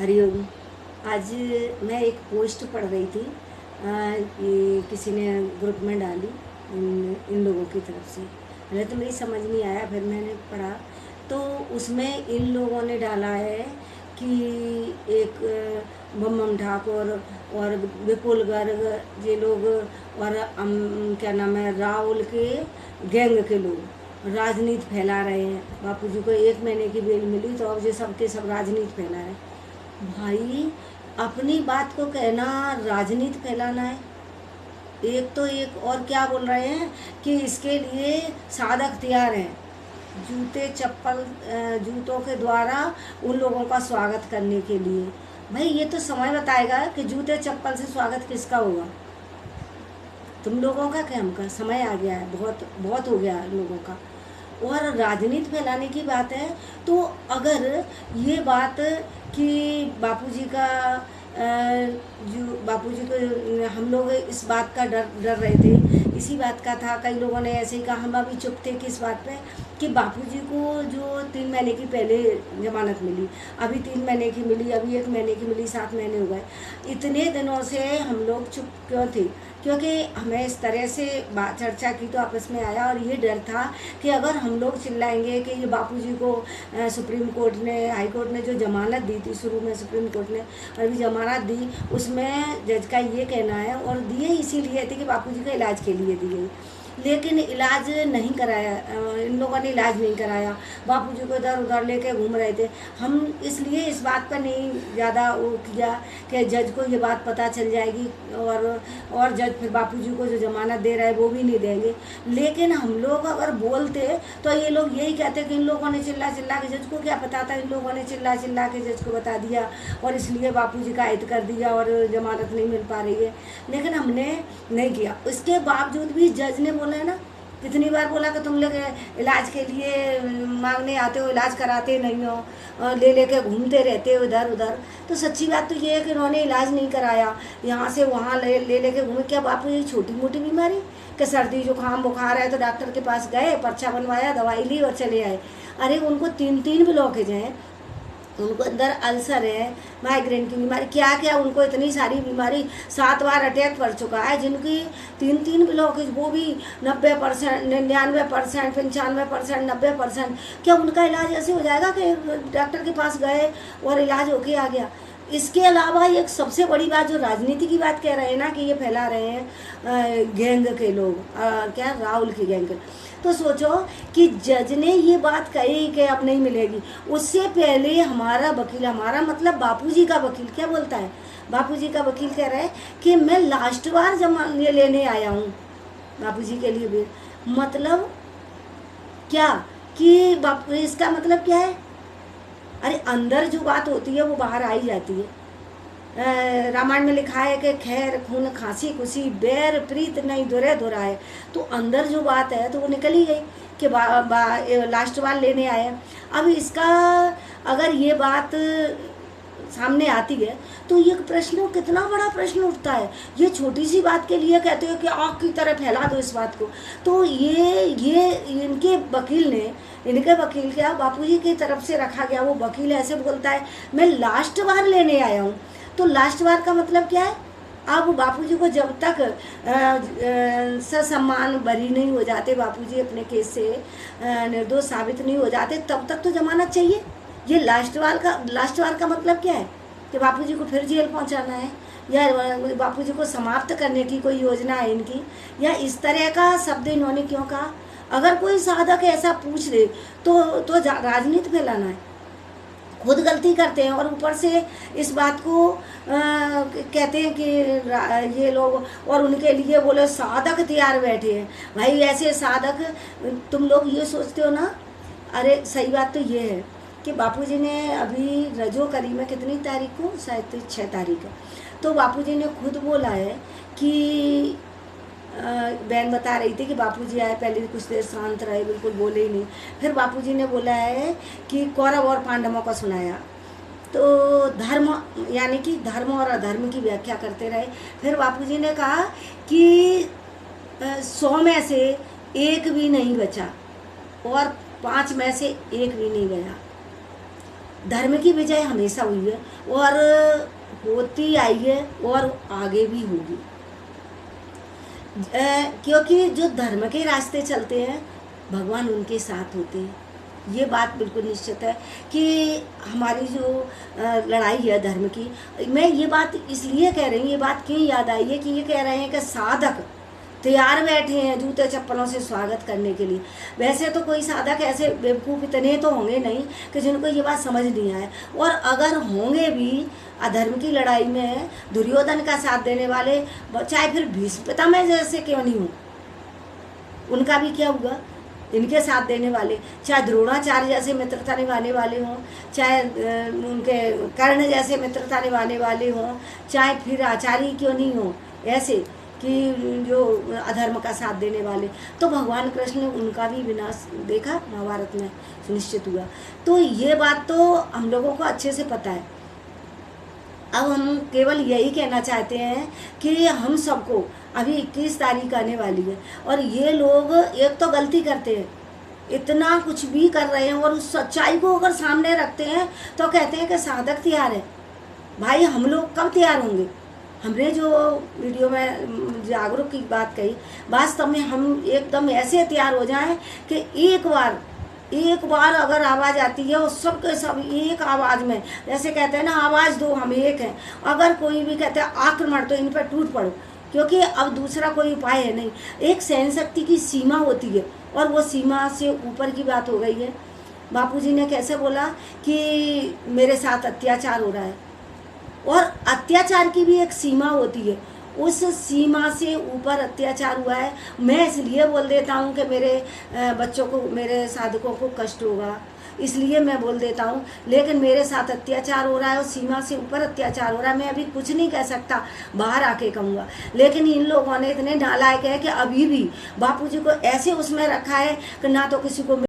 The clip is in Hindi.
हरिओम। आज मैं एक पोस्ट पढ़ रही थी कि किसी ने ग्रुप में डाली इन लोगों की तरफ से। पहले तो मेरी समझ नहीं आया, फिर मैंने पढ़ा तो उसमें इन लोगों ने डाला है कि एक बम ठाकुर और विपुल गर्ग ये लोग और क्या नाम है राहुल के गैंग के लोग राजनीति फैला रहे हैं। बापू जी को 1 महीने की बेल मिली तो अब ये सबके सब राजनीति फैला रहे हैं। भाई, अपनी बात को कहना राजनीति फैलाना है। एक तो एक और क्या बोल रहे हैं कि इसके लिए साधक तैयार हैं, जूते चप्पल जूतों के द्वारा उन लोगों का स्वागत करने के लिए। भाई, ये तो समय बताएगा कि जूते चप्पल से स्वागत किसका होगा। तुम लोगों का क्या हमका समय आ गया है, बहुत बहुत हो गया है लोगों का। और राजनीति फैलाने की बात है तो अगर ये बात कि बापूजी का जो बापूजी को हम लोग इस बात का डर रहे थे, इसी बात का था। कई लोगों ने ऐसे ही कहा, हम अभी चुप थे कि इस बात पे कि बापूजी को जो 3 महीने की पहले जमानत मिली, अभी 3 महीने की मिली, अभी 1 महीने की मिली, 7 महीने हो गए। इतने दिनों से हम लोग चुप क्यों थे? क्योंकि हमें इस तरह से बात चर्चा की तो आपस में आया और ये डर था कि अगर हम लोग चिल्लाएंगे कि ये बापूजी को सुप्रीम कोर्ट ने, हाई कोर्ट ने जो जमानत दी थी, शुरू में सुप्रीम कोर्ट ने अभी जमानत दी, उसमें जज का ये कहना है और दिए इसीलिए थे कि बापूजी का इलाज के लिए दी गई, लेकिन इलाज नहीं कराया। इन लोगों ने इलाज नहीं कराया, बापूजी को इधर उधर लेके घूम रहे थे। हम इसलिए इस बात पर नहीं ज़्यादा वो किया कि जज को ये बात पता चल जाएगी और जज फिर बापूजी को जो जमानत दे रहा है वो भी नहीं देंगे। लेकिन हम लोग अगर बोलते तो ये लोग यही कहते कि इन लोगों ने चिल्ला चिल्ला के, जज को क्या पता था, इन लोगों ने चिल्ला चिल्ला के जज को बता दिया और इसलिए बापूजी का ऐद कर दिया और जमानत नहीं मिल पा रही है। लेकिन हमने नहीं किया। उसके बावजूद भी जज ने बोला है ना, कितनी बार बोला कि तुम लोग इलाज के लिए मांगने आते हो, इलाज कराते नहीं हो, ले लेके घूमते रहते हो इधर उधर। तो सच्ची बात तो ये है कि उन्होंने इलाज नहीं कराया, यहाँ से वहाँ ले लेके घूमे। क्या बापू ये छोटी मोटी बीमारी कि सर्दी जुकाम बुखार है तो डॉक्टर के पास गए, पर्चा बनवाया, दवाई ली और चले आए? अरे उनको 3 ब्लॉकेज हैं, उनको अंदर अल्सर है, माइग्रेन की बीमारी, क्या क्या उनको इतनी सारी बीमारी, 7 बार अटैक पड़ चुका है, जिनकी 3 ब्लॉकेज, वो भी 90%, 99%, 95%, 90%। क्या उनका इलाज ऐसे हो जाएगा कि डॉक्टर के पास गए और इलाज होके आ गया? इसके अलावा एक सबसे बड़ी बात जो राजनीति की बात कह रहे हैं ना कि ये फैला रहे हैं गैंग के लोग, क्या राहुल की गैंग। तो सोचो कि जज ने ये बात कही कि अब नहीं मिलेगी, उससे पहले हमारा वकील, हमारा मतलब बापूजी का वकील क्या बोलता है? बापूजी का वकील कह रहा है कि मैं लास्ट बार जमान ये लेने आया हूँ बापूजी के लिए भी। मतलब क्या कि बापू, इसका मतलब क्या है? अरे अंदर जो बात होती है वो बाहर आई जाती है। रामायण में लिखा है कि खैर खून खांसी खुशी बैर प्रीत नहीं दुरे दुराए। तो अंदर जो बात है तो वो निकल ही गई कि लास्ट बार लेने आए। अब इसका अगर ये बात सामने आती है तो ये प्रश्न, कितना बड़ा प्रश्न उठता है। ये छोटी सी बात के लिए कहते हो कि आग की तरह फैला दो इस बात को। तो ये इनके वकील ने, इनके वकील क्या बापूजी की तरफ से रखा गया वो वकील ऐसे बोलता है मैं लास्ट बार लेने आया हूँ। तो लास्ट बार का मतलब क्या है? अब बापूजी को जब तक ससम्मान बरी नहीं हो जाते, बापूजी अपने केस से निर्दोष साबित नहीं हो जाते, तब तक तो जमानत चाहिए। ये लास्ट बार का मतलब क्या है? कि बापूजी को फिर जेल पहुंचाना है या बापूजी को समाप्त करने की कोई योजना है इनकी, या इस तरह का शब्द इन्होंने क्यों कहा? अगर कोई साधक ऐसा पूछ ले तो राजनीति फैलाना है। खुद गलती करते हैं और ऊपर से इस बात को कहते हैं कि ये लोग, और उनके लिए बोले साधक तैयार बैठे हैं। भाई ऐसे साधक, तुम लोग ये सोचते हो ना, अरे सही बात तो ये है कि बापूजी ने अभी रजो करी में कितनी तारीख को, शायद 6 तारीख है, तो बापूजी ने खुद बोला है कि बहन बता रही थी कि बापूजी आए, पहले कुछ देर शांत रहे, बिल्कुल बोले ही नहीं। फिर बापूजी ने बोला है कि कौरव और पांडवों का सुनाया, तो धर्म यानी कि धर्म और अधर्म की व्याख्या करते रहे। फिर बापूजी ने कहा कि 100 में से 1 भी नहीं बचा और 5 में से 1 भी नहीं गया। धर्म की विजय हमेशा हुई है और होती आई है और आगे भी होगी। क्योंकि जो धर्म के रास्ते चलते हैं भगवान उनके साथ होते हैं। ये बात बिल्कुल निश्चित है कि हमारी जो लड़ाई है धर्म की, मैं ये बात इसलिए कह रही हूँ, ये बात क्यों याद आई है कि ये कह रहे हैं कि साधक तैयार बैठे हैं जूते चप्पलों से स्वागत करने के लिए। वैसे तो कोई साधक ऐसे बेवकूफ़ इतने तो होंगे नहीं कि जिनको ये बात समझ नहीं आए, और अगर होंगे भी अधर्म की लड़ाई में दुर्योधन का साथ देने वाले, चाहे फिर भीष्म पितामह जैसे क्यों नहीं हो, उनका भी क्या हुआ, इनके साथ देने वाले, चाहे द्रोणाचार्य जैसे मित्रता निभाने वाले हों, चाहे उनके कर्ण जैसे मित्रता निभाने वाले हों, चाहे फिर आचार्य क्यों नहीं हो ऐसे कि जो अधर्म का साथ देने वाले, तो भगवान कृष्ण ने उनका भी विनाश देखा, महाभारत में सुनिश्चित हुआ। तो ये बात तो हम लोगों को अच्छे से पता है। अब हम केवल यही कहना चाहते हैं कि हम सबको अभी 21 तारीख आने वाली है और ये लोग एक तो गलती करते हैं, इतना कुछ भी कर रहे हैं और उस सच्चाई को अगर सामने रखते हैं तो कहते हैं कि साधक तैयार है। भाई हम लोग कब तैयार होंगे? हमने जो वीडियो में जागरूक की बात कही, वास्तव में हम एकदम ऐसे तैयार हो जाएं कि एक बार अगर आवाज़ आती है और सबके सब एक आवाज़ में, जैसे कहते हैं ना आवाज़ दो हम एक हैं, अगर कोई भी कहते हैं आक्रमण तो इन पर टूट पड़ो, क्योंकि अब दूसरा कोई उपाय है नहीं। एक सहन शक्ति की सीमा होती है और वो सीमा से ऊपर की बात हो गई है। बापूजी ने कैसे बोला कि मेरे साथ अत्याचार हो रहा है, और अत्याचार की भी एक सीमा होती है, उस सीमा से ऊपर अत्याचार हुआ है। मैं इसलिए बोल देता हूँ कि मेरे बच्चों को, मेरे साधकों को कष्ट होगा, इसलिए मैं बोल देता हूँ, लेकिन मेरे साथ अत्याचार हो रहा है और सीमा से ऊपर अत्याचार हो रहा है। मैं अभी कुछ नहीं कह सकता, बाहर आके कहूँगा, लेकिन इन लोगों ने इतने नालायक है कि अभी भी बापूजी को ऐसे उसमें रखा है कि ना तो किसी को